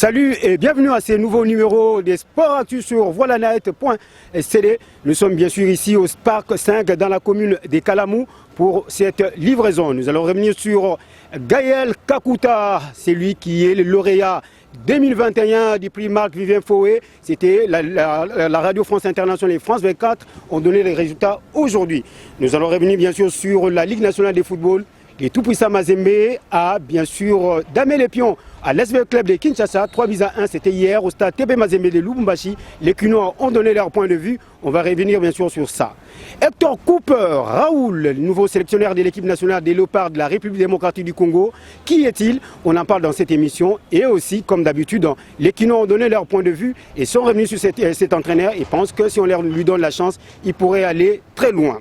Salut et bienvenue à ce nouveau numéro des Sports Actus sur voilanight.cd. Nous sommes bien sûr ici au Parc 5 dans la commune des Kalamou pour cette livraison. Nous allons revenir sur Gaël Kakuta, c'est lui qui est le lauréat 2021 du prix Marc-Vivien Foé. C'était la Radio France Internationale et France 24 ont donné les résultats aujourd'hui. Nous allons revenir bien sûr sur la Ligue nationale de football. Et tout-puissant Mazembe a bien sûr damé les pions à l'SV Club de Kinshasa, 3-1, c'était hier au stade TP Mazembe de Lubumbashi. Les Quinois ont donné leur point de vue, on va revenir bien sûr sur ça. Hector Cooper, Raoul, le nouveau sélectionneur de l'équipe nationale des Léopards de la République démocratique du Congo. Qui est-il? On en parle dans cette émission. Et aussi, comme d'habitude, les Quinois ont donné leur point de vue et sont revenus sur cet entraîneur et pensent que si on lui donne la chance, il pourrait aller très loin.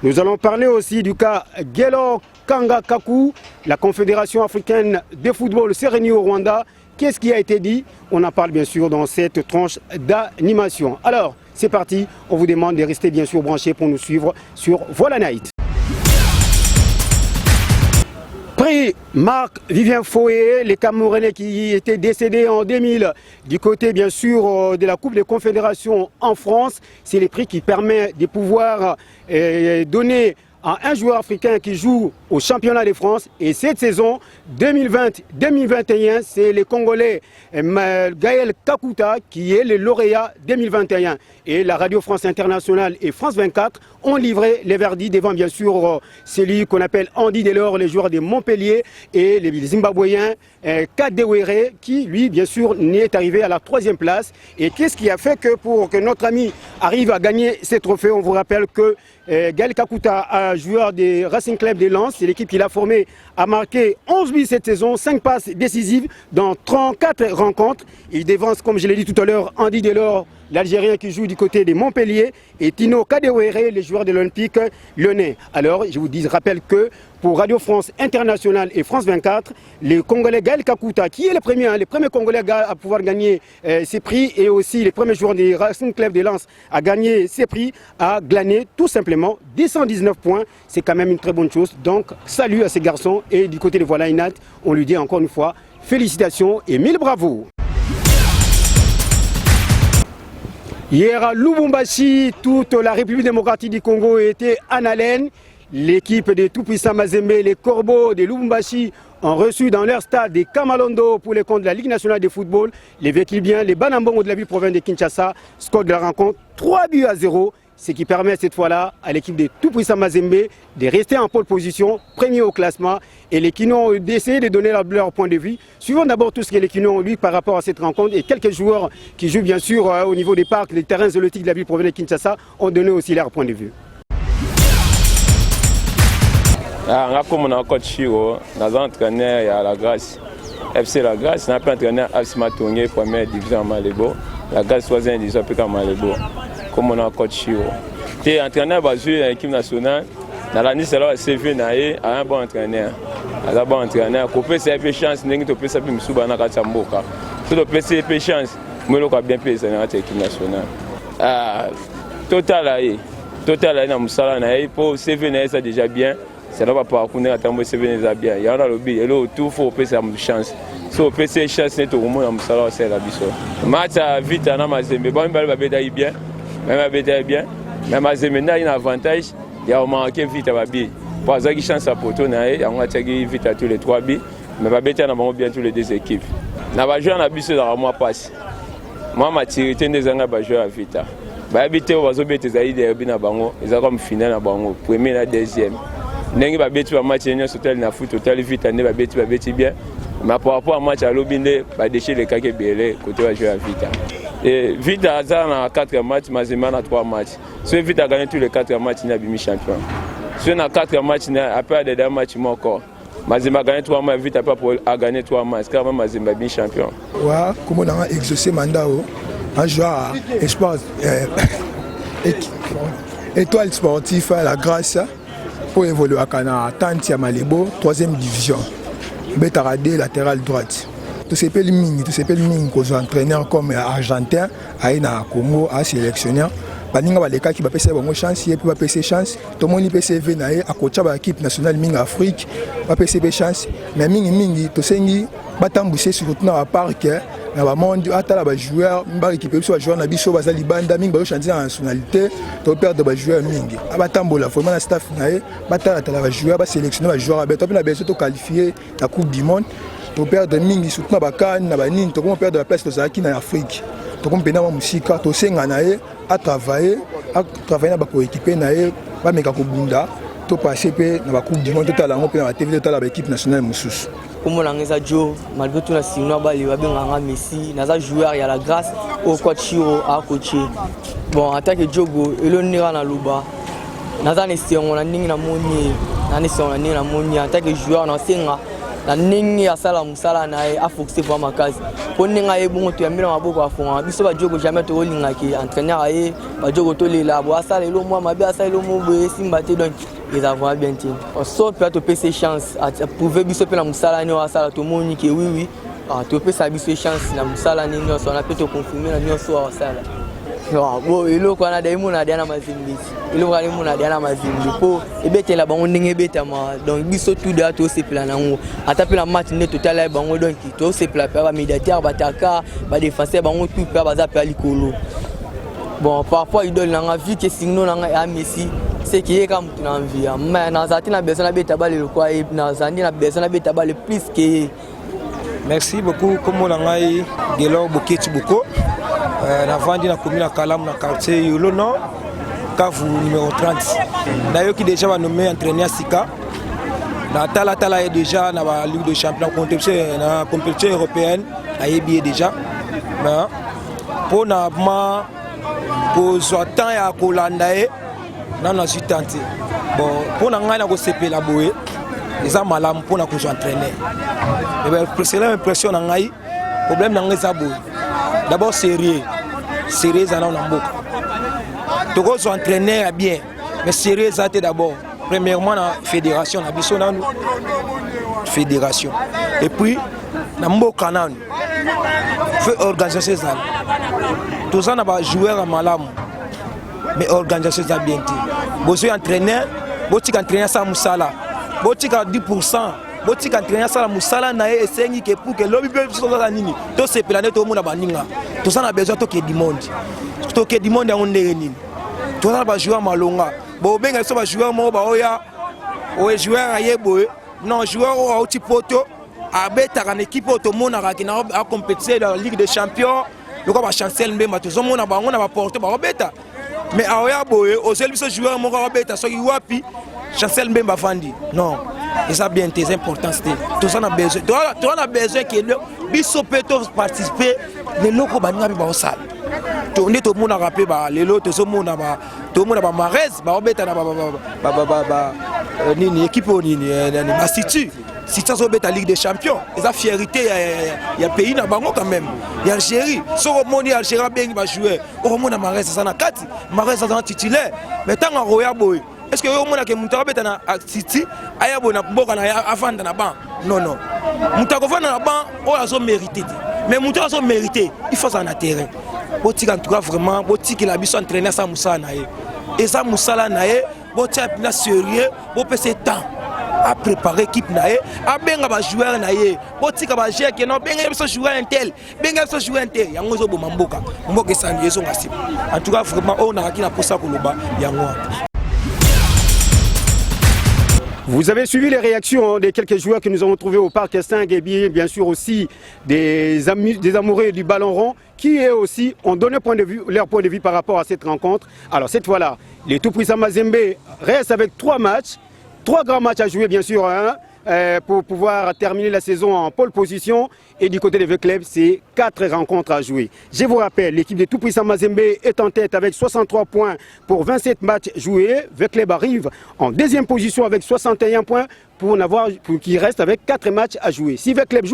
Nous allons parler aussi du cas Gelor Kanga Kaku, la Confédération africaine de football s'est réunie au Rwanda. Qu'est-ce qui a été dit? On en parle bien sûr dans cette tranche d'animation. Alors, c'est parti. On vous demande de rester bien sûr branchés pour nous suivre sur Voilà Night. Prix Marc-Vivien Foé, les Camerounais qui étaient décédés en 2000 du côté bien sûr de la Coupe des Confédérations en France. C'est le prix qui permet de pouvoir donner à un joueur africain qui joue au championnat de France. Et cette saison 2020-2021, c'est le Congolais Gaël Kakuta qui est le lauréat 2021. Et la Radio France Internationale et France 24 ont livré les verdicts devant bien sûr celui qu'on appelle Andy Delors, les joueurs de Montpellier, et les Zimbabwéens Kadewere qui lui bien sûr n'est arrivé à la 3e place. Et qu'est-ce qui a fait que pour que notre ami arrive à gagner ces trophées? On vous rappelle que Gaël Kakuta, un joueur des Racing Club de Lens, c'est l'équipe qu'il a formée, a marqué 11 buts cette saison, 5 passes décisives dans 34 rencontres. Il dévance, comme je l'ai dit tout à l'heure, Andy Delors, l'Algérien qui joue du côté de Montpellier, et Tino Kadewere, les joueurs de l'Olympique Lyonnais. Alors, je vous rappelle que pour Radio France Internationale et France 24, le Congolais Gaël Kakuta, qui est le premier Congolais à pouvoir gagner ces prix, et aussi les premiers joueurs des Racing Club de Lens à gagner ces prix, a glané tout simplement 219 points. C'est quand même une très bonne chose. Donc, salut à ces garçons. Et du côté de Voilà Night, on lui dit encore une fois félicitations et 1000 bravos. Hier à Lubumbashi, toute la République démocratique du Congo était en haleine. L'équipe des tout-puissants Mazembe, les Corbeaux de Lubumbashi, ont reçu dans leur stade des Kamalondo pour les comptes de la Ligue nationale de football. Les Véquilibiens, les Banambongo de la ville province de Kinshasa, score de la rencontre 3-0. Ce qui permet cette fois-là à l'équipe des tout-puissants Mazembe de rester en pole position, premier au classement. Et les Quinois ont essayé de donner leur point de vue. Suivons d'abord tout ce que les Quinois ont dit par rapport à cette rencontre. Et quelques joueurs qui jouent bien sûr au niveau des parcs, les terrains zoologiques de la ville province de Kinshasa ont donné aussi leur point de vue. Comme on a coach Chiro, nous entraîneur à la Grâce, FC La Grâce, nous avons entraîné à Simatongue, première division à Malébo, La Grâce 3e division à Malébo. Comme on a coach Chiro. Tu es entraîneur basé à l'équipe nationale, dans la Nice, alors CV à un bon entraîneur. Un bon entraîneur, qui peut faire chance, tu peux faire une souba dans la Samboka. Tu peux faire chance, mais tu peux bien payer dans l'équipe nationale. Total, dans Moussala, pour CV, c'est déjà bien. Ça ne va pas parcourir à temps CV déjà bien. Il y a le lobby, et là, tout faut payer sa chance. Si on peut faire chance, c'est tout le monde dans Moussala, c'est la biso. Match vite, on a Mazembe, bon, il va bien. Même bien, mais Mazembe a un avantage, il a manqué vite à Babi. Pour avoir une chance à Poto, il a vite à tous les 3 billes, mais Babi a bien tous les 2 équipes. On va jouer à Bissau dans le mois passé. Moi, ma tirité des années à jouer à Vita. Babi, on va jouer des aïdes et bien à Bango, ils ont comme finale à Bango, premier et deuxième. Nengi Babi, tu vas matcher un total na foot, total vite, on va bien. Mais par rapport à match à l'Obinde, va déchirer les caquets belés, côté va jouer à Vita. Et vite à Hazard 4 matchs, Mazembe a 3 matchs. Si vite a gagné tous les 4 matchs, il a bien champion. Si on a 4 matchs, après des 2 matchs, encore. Mazembe a gagné 3 matchs, vite après a gagné 3 matchs, car même Mazembe a bien champion. Ouais, comme on a exaucé mandat, un joueur espoir, étoile sportive à La Grâce pour évoluer à Cana, Tanti à Malébo, 3e division. Bétaradé, latéral droite. Tout s'appelle Ming, qu'on entraîneur comme argentin, à Congo, à sélectionneur. Baninga baleka qui va passer bonne chance, il peut passer chance. Tout le monde peut se venir à coacher l'équipe nationale Ming Afrique, va passer chance. Mais Ming to sengi batambwise surtout na baparke na bamonde atala bajoueur barécupere biso bajoueur na biso baza libanda mingi bazochange na nationalité toperdre bajoueur mingi abatambola vraiment na staff na ye batalatala bajoueur basélectionne bajoueur abe tope na beso toqualifie na coupe du monde toperdre mingi surtout na bakani na banini tokoma perdre la place tozalaki na Afrique tokoma mpena mwa mosika tosenga na ye atravaille na bakoéquipe na ye bameka kobunda topase mpe na bacoup du monde totala yango mpe na batv totala baéquipe nationale mosusu. Comme on a Joe, malgré tout, Messi, naza joueur, il y a la grâce au coach à coacher. Bon, en tant que Diogo, il est dans le bas. Naza on a na moni, na moni. En tant que joueur, on a na ningi ya sala musala na a focusé pour ma case. Pour ninga e bon to yamira maboko afon. Biso ba Diogo jamais to linga ki entraîneur aye, ba Diogo to le la bo asala lo moi mabe asala lo mo boye simbate donc ils avaient bien dit. On sort peut te ses chances à prouver biso pe la musala ni asala to moni ki oui. Ah to pe sa biso chance na musala ni no so na peut te confirmer na ni so asala. Bon, il est quoi na demo na diana mazimbi. Il est quoi demo na diana mazimbi. Po ebete la bango ndenge beta ma donc biso tout de to se plan nango. Atape la match net total e bango donc to se plan pa médiateur bataka ba défenseur bango tout pa baza pa likolo. Bon, parfois il donne la vie que sinon na Messi c'est qui est comme tu en vie. Mais na zati na besoin na beta ba le quoi et na zandi na besoin na beta ba le plus que. Merci beaucoup comme on a eu Gelo Boketi Boko. Na vandi na commune à Kalam na quartier Yolo non Kavu numéro 30. D'ailleurs qui déjà va nommer entraîneur Sika. Na tala est déjà dans la Ligue des Champions na compétition européenne a yébié déjà. Mais pour na ma pour soit temps ya kolanda e na suis tenté. Bon pour na ngana ko CP la boé. Eza malam pour na ko entraîner. Mais c'est l'impression na ngai problème na ngeza boé. D'abord sérieux à l'amboka. Togo sont entraînés bien, mais sérieux ça d'abord. Premièrement la fédération, la biso dans fédération. Et puis la mboka nan fait organiser ça. Tout ça n'a pas joué à malam, mais organiser ça bien. Bosi entraîneur, bosi entraîneur ça musala, bosi à 10%. Boti entraîneur ça la musala na e sengi ke pour que lobby peut so za nini to se planer to mona baninga to ça na besoin to ke du monde ya onde nini to ça ba joueur malonga bo benga so ba joueur mo ba oya o joueur ayebo non joueur o outi poto abeta kan équipe to mona ka kina a compétition dans la Ligue des Champions loko ba chancel mbemba to zo mona bango na ba porter ba obeta mais aoya boye o sel biso joueur mo ka obeta so wapi chancel mbemba fandi non. Et ça bien très important, tout ça on a besoin. On a besoin que le biso peut participer les locaux baninga ba salle. Tout le monde a rappelé les lots tout le monde a marès ba obeta na ba nini équipe nini institut. Si ça se beta Ligue des Champions, et ça fierté il y a pays na bango quand même. Il y a Algérie, so moni Algérie bien va jouer. Au monde a marès ça na 4, marès ça en titulaire. Mais tant en roya boy. Est-ce que vous avez dit que vous avez dit que vous avez dit non. Vous avez mérité. Mais vous avez mérité. Il faut ça en terrain. Vous avez vraiment entraîné ça Moussa. Et ça Moussa, vous avez sérieux, vous avez temps à préparer l'équipe. Vous avez joué à jouer. Vous avez joué à un tel. Vous avez joué à un tel. En tout cas, vraiment, on a pour ça. Vous avez suivi les réactions des quelques joueurs que nous avons trouvés au Parc 5 et bien sûr aussi des amoureux du ballon rond qui eux aussi ont donné leur point de vue par rapport à cette rencontre. Alors cette fois-là, les tout-puissants Mazembe restent avec 3 grands matchs à jouer bien sûr pour pouvoir terminer la saison en pole position. Et du côté des vieux clubs, c'est 4 rencontres à jouer. Je vous rappelle, l'équipe des tout-puissants Mazembe est en tête avec 63 points pour 27 matchs joués. Vieux club arrive en deuxième position avec 61 points pour qu'il reste avec 4 matchs à jouer. Si vieux club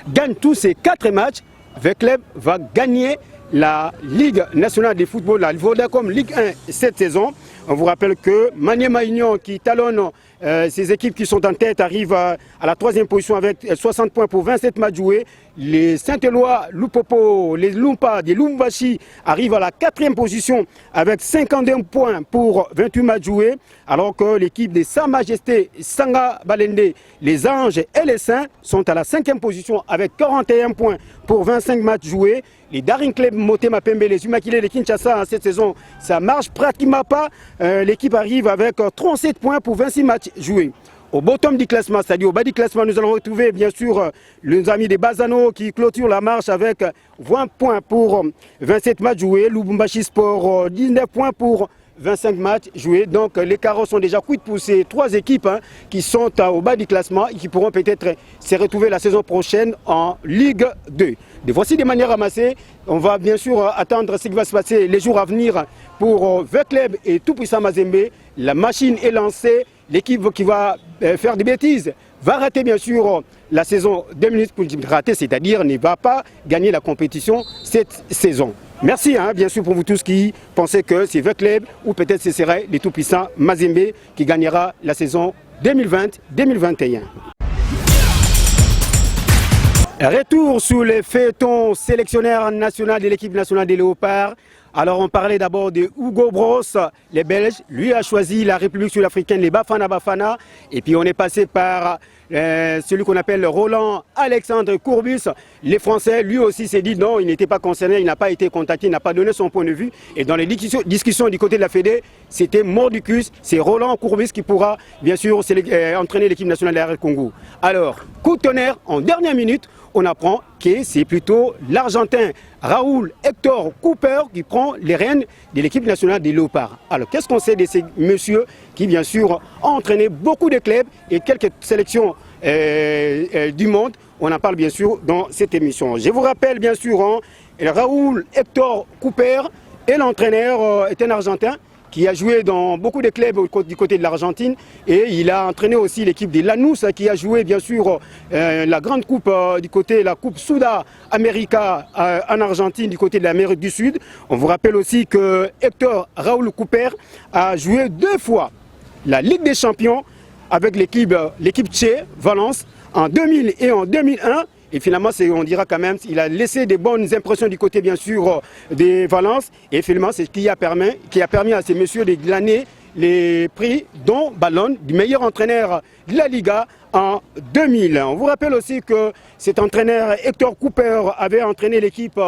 gagne tous ces 4 matchs, vieux club va gagner la Ligue nationale de football, la Vodacom Ligue 1 cette saison. On vous rappelle que Maniema Union qui talonne ces équipes qui sont en tête arrivent à la 3e position avec 60 points pour 27 matchs joués. Les Saint-Éloi, Lupopo, les Lumpa, des Lumbashi arrivent à la 4e position avec 51 points pour 28 matchs joués. Alors que l'équipe des Sa Majesté, Sanga Balende, les Anges et les Saints sont à la 5e position avec 41 points pour 25 matchs joués. Les Daring Club Motema Pembe, les Immaculés de Kinshasa, cette saison, ça marche pratiquement pas. L'équipe arrive avec 37 points pour 26 matchs joués. Au bottom du classement, c'est-à-dire au bas du classement, nous allons retrouver bien sûr les amis des Bazano qui clôturent la marche avec 20 points pour 27 matchs joués. Lubumbashi Sport, 19 points pour 25 matchs joués. Donc les carreaux sont déjà cuits pour ces 3 équipes qui sont au bas du classement et qui pourront peut-être se retrouver la saison prochaine en Ligue 2. Et voici des manières ramassées. On va bien sûr attendre ce qui va se passer les jours à venir pour Vecleb et Tout-Puissant Mazembe. La machine est lancée. L'équipe qui va faire des bêtises va rater bien sûr la saison 2000, rater, c'est-à-dire ne va pas gagner la compétition cette saison. Merci bien sûr pour vous tous qui pensez que c'est Vecleb ou peut-être ce serait les tout-puissants Mazembe qui gagnera la saison 2020-2021. Retour sur les feuilletons sélectionneurs national de l'équipe nationale des Léopards. Alors on parlait d'abord de Hugo Bross, les Belges. Lui a choisi la République sud-africaine, les Bafana Bafana. Et puis on est passé par celui qu'on appelle Roland Alexandre Courbus. Les Français, lui aussi s'est dit non, il n'était pas concerné, il n'a pas été contacté, il n'a pas donné son point de vue. Et dans les discussions du côté de la Fédé, c'était mordicus. C'est Roland Courbus qui pourra bien sûr entraîner l'équipe nationale de la Congo. Alors, coup de tonnerre, en dernière minute, on apprend que c'est plutôt l'Argentin Raoul Hector Cooper qui prend les rênes de l'équipe nationale des Léopards. Alors qu'est-ce qu'on sait de ces messieurs qui bien sûr ont entraîné beaucoup de clubs et quelques sélections du monde? On en parle bien sûr dans cette émission. Je vous rappelle bien sûr, Raoul Hector Cooper est l'entraîneur, est un Argentin qui a joué dans beaucoup de clubs du côté de l'Argentine et il a entraîné aussi l'équipe de Lanús qui a joué bien sûr la grande coupe du côté de la coupe Sud-América en Argentine du côté de l'Amérique du Sud. On vous rappelle aussi que Hector Raoul Cooper a joué 2 fois la Ligue des Champions avec l'équipe Che Valence en 2000 et en 2001. Et finalement, on dira quand même qu'il a laissé des bonnes impressions du côté, bien sûr, des Valence. Et finalement, c'est ce qui a permis à ces messieurs de glaner les prix, dont Ballon, du meilleur entraîneur de la Liga en 2000. On vous rappelle aussi que cet entraîneur Hector Cooper avait entraîné l'équipe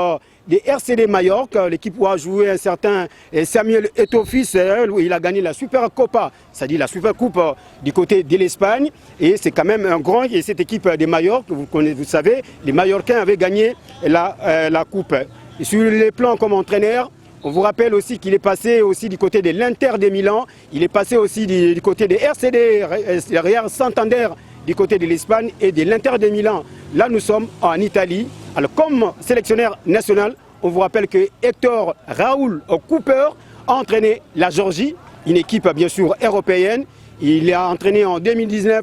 des RCD Majorque, l'équipe où a joué un certain Samuel Eto'o-Fils, où il a gagné la Super Copa, c'est-à-dire la Super Coupe du côté de l'Espagne. Et c'est quand même un grand, et cette équipe des Majorques, vous savez, les Mallorcains avaient gagné la Coupe. Et sur les plans comme entraîneur, on vous rappelle aussi qu'il est passé aussi du côté de l'Inter de Milan, il est passé aussi du côté des RCD, Real Santander, du côté de l'Espagne et de l'Inter de Milan. Là, nous sommes en Italie. Alors, comme sélectionneur national, on vous rappelle que Hector Raoul Cooper a entraîné la Géorgie, une équipe bien sûr européenne. Il a entraîné en 2019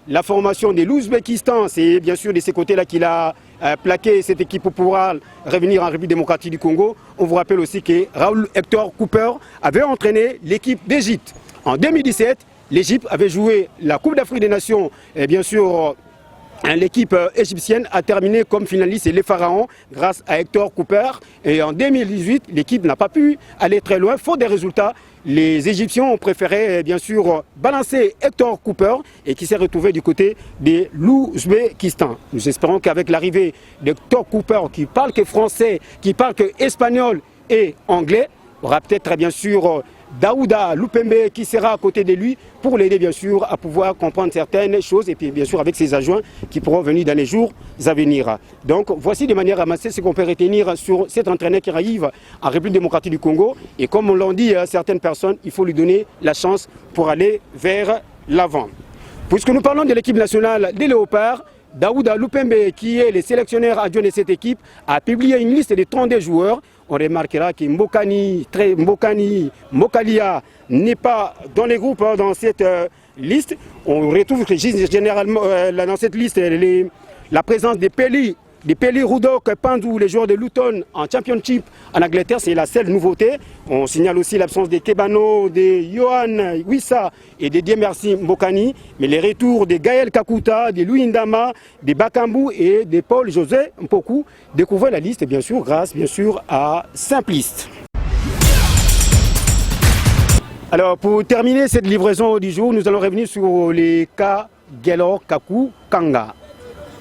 la formation de l'Ouzbékistan. C'est bien sûr de ces côtés-là qu'il a plaqué cette équipe pour pouvoir revenir en République démocratique du Congo. On vous rappelle aussi que Raoul Hector Cooper avait entraîné l'équipe d'Égypte. En 2017, l'Égypte avait joué la Coupe d'Afrique des Nations, et bien sûr, l'équipe égyptienne a terminé comme finaliste les Pharaons grâce à Hector Cooper. Et en 2018, l'équipe n'a pas pu aller très loin, faute des résultats. Les Égyptiens ont préféré bien sûr balancer Hector Cooper et qui s'est retrouvé du côté de l'Ouzbékistan. Nous espérons qu'avec l'arrivée d'Hector Cooper qui parle que français, qui parle que espagnol et anglais, aura peut-être bien sûr Daouda Lupembe qui sera à côté de lui pour l'aider bien sûr à pouvoir comprendre certaines choses et puis bien sûr avec ses adjoints qui pourront venir dans les jours à venir. Donc voici de manière ramassée ce qu'on peut retenir sur cet entraîneur qui arrive en République démocratique du Congo et comme on l'a dit à certaines personnes, il faut lui donner la chance pour aller vers l'avant. Puisque nous parlons de l'équipe nationale des Léopards, Daouda Lupembe, qui est le sélectionneur adjoint de cette équipe, a publié une liste de 32 joueurs. On remarquera que Mokalia n'est pas dans les groupes dans cette liste. On retrouve généralement dans cette liste la présence de Peli de Pelly Rudok Pandou, les joueurs de Luton en Championship en Angleterre, c'est la seule nouveauté. On signale aussi l'absence de Kebano, de Johan Wissa et de Diemersi Mbokani, mais les retours de Gaël Kakuta, de Louis Ndama, de Bakambu et de Paul José Mpoku. Découvrez la liste bien sûr grâce bien sûr à Simpliste. Alors pour terminer cette livraison du jour, nous allons revenir sur les cas Gelor Kaku Kanga.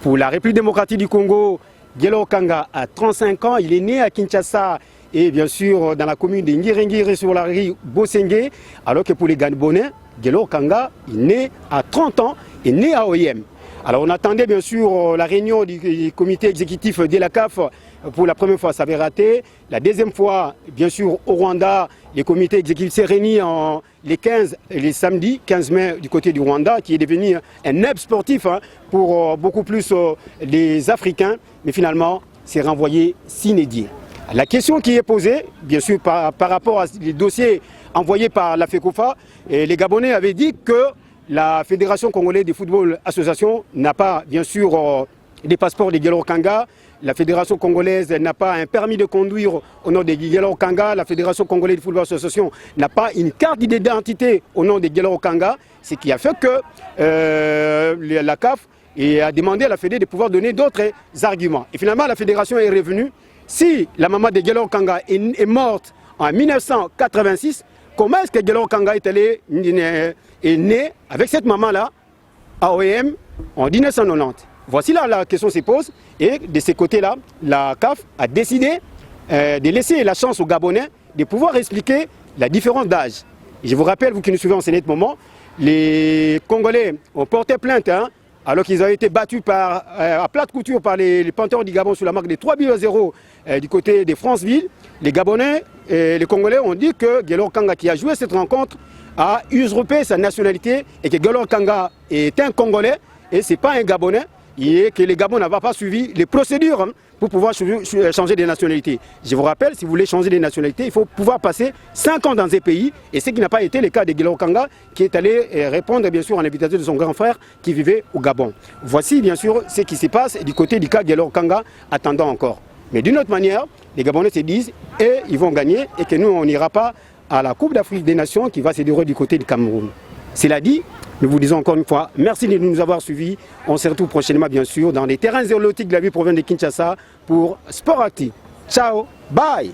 Pour la République démocratique du Congo, Gelor Kanga a 35 ans, il est né à Kinshasa et bien sûr dans la commune de Ngirengiri sur la rue Bosengue, alors que pour les Gabonais, Gelor Kanga est né à 30 ans et né à OIM. Alors on attendait bien sûr la réunion du comité exécutif de la CAF. Pour la première fois, ça avait raté. La deuxième fois, bien sûr, au Rwanda, le comité exécutif s'est réuni les 15 et les samedis, 15 mai du côté du Rwanda, qui est devenu un hub sportif pour beaucoup plus les Africains. Mais finalement, c'est renvoyé s'inédié. La question qui est posée, bien sûr, par rapport à les dossiers envoyés par la FECOFA, les Gabonais avaient dit que la Fédération congolaise de football association n'a pas, bien sûr, des passeports de Gelor Kanga. La Fédération congolaise n'a pas un permis de conduire au nom de Gelor Kanga. La Fédération congolaise de football association n'a pas une carte d'identité au nom de Gelor Kanga. Ce qui a fait que la CAF a demandé à la Fédé de pouvoir donner d'autres arguments. Et finalement, la Fédération est revenue. Si la maman de Gelor Kanga est morte en 1986, comment est-ce que Gelor Kanga est né avec cette maman-là à OEM en 1990? Voici là la question se pose et de ce côté-là, la CAF a décidé de laisser la chance aux Gabonais de pouvoir expliquer la différence d'âge. Je vous rappelle, vous qui nous suivez en ce moment, les Congolais ont porté plainte alors qu'ils ont été battus à plate couture par les Panthères du Gabon sous la marque de 3-0 du côté de Franceville. Les Gabonais et les Congolais ont dit que Gelor Kanga, qui a joué cette rencontre, a usurpé sa nationalité et que Gelor Kanga est un Congolais et ce n'est pas un Gabonais. Et que les Gabon n'avaient pas suivi les procédures pour pouvoir changer de nationalité. Je vous rappelle, si vous voulez changer de nationalité, il faut pouvoir passer 5 ans dans un pays, et ce qui n'a pas été le cas de Gelor Kanga, qui est allé répondre bien sûr à l'invitation de son grand frère qui vivait au Gabon. Voici bien sûr ce qui se passe du côté du cas Gelor Kanga, attendant encore. Mais d'une autre manière, les Gabonais se disent, et ils vont gagner, et que nous, on n'ira pas à la Coupe d'Afrique des Nations qui va se dérouler du côté du Cameroun. Cela dit, nous vous disons encore une fois, merci de nous avoir suivis. On se retrouve prochainement, bien sûr, dans les terrains zéolotiques de la ville province de Kinshasa pour Sport Active. Ciao, bye!